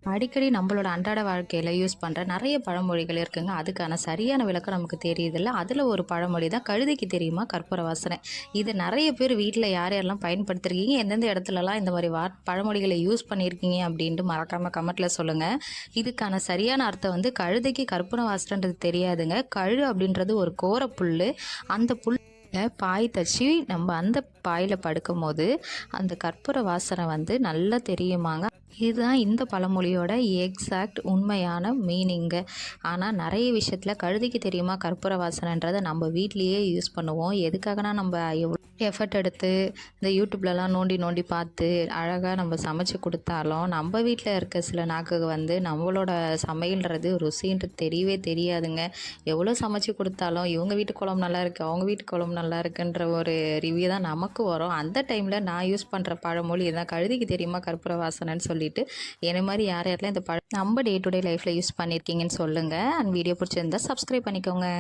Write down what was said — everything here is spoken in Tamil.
அடிக்கடி நம்மளோட அன்றாட வாழ்க்கையில் யூஸ் பண்ணுற நிறைய பழமொழிகள் இருக்குங்க. அதுக்கான சரியான விளக்கம் நமக்கு தெரியுதில்ல. அதில் ஒரு பழமொழி தான் கழுதைக்கு தெரியுமா கற்பூர வாசனை. இது நிறைய பேர் வீட்டில் யார் யாரெல்லாம் பயன்படுத்திருக்கீங்க, எந்தெந்த இடத்துலலாம் இந்த மாதிரி பழமொழிகளை யூஸ் பண்ணியிருக்கீங்க அப்படின்ட்டு மறக்காமல் கமெண்ட்டில் சொல்லுங்கள். இதுக்கான சரியான அர்த்தம் வந்து கழுதைக்கு கற்பூர வாசனைன்றது தெரியாதுங்க. கழு அப்படின்றது ஒரு கோரப்புல். அந்த புல் பாய் தச்சு நம்ம அந்த பாயில் படுக்கும்போது அந்த கற்பூர வாசனை வந்து நல்லா தெரியுமாங்க. இதுதான் இந்த பழமொழியோட எக்ஸாக்ட் உண்மையான மீனிங்கு. ஆனால் நிறைய விஷயத்தில் கழுதைக்கு தெரியுமா கற்பூர வாசனைன்றதை நம்ம வீட்லேயே யூஸ் பண்ணுவோம். எதுக்காகனா நம்ம எவ்வளோ எஃபர்ட் எடுத்து இந்த யூடியூப்லலாம் நோண்டி நோண்டி பார்த்து அழகாக நம்ம சமைச்சு கொடுத்தாலும் நம்ம வீட்டில் இருக்க சில நாக்குக்கு வந்து நம்மளோட சமையல்ன்றது ருசின்றது தெரியவே தெரியாதுங்க. எவ்வளோ சமைச்சு கொடுத்தாலும் இவங்க வீட்டு குழம்பு நல்லா இருக்குது, அவங்க வீட்டு குழம்பு நல்லா இருக்குன்ற ஒரு ரிவ்யூ தான் நமக்கு வரும். அந்த டைமில் நான் யூஸ் பண்ணுற பழமொழி இதுதான், கழுதைக்கு தெரியுமா கற்பூர வாசனைன்னு சொல்லிட்டு. என்ன மாதிரி யார் யாரெல்லாம் இந்த நம்ம டே டு டே லைஃப்பில் யூஸ் பண்ணியிருக்கீங்கன்னு சொல்லுங்கள். அண்ட் வீடியோ பிடிச்சிருந்தா சப்ஸ்கிரைப் பண்ணிக்கோங்க.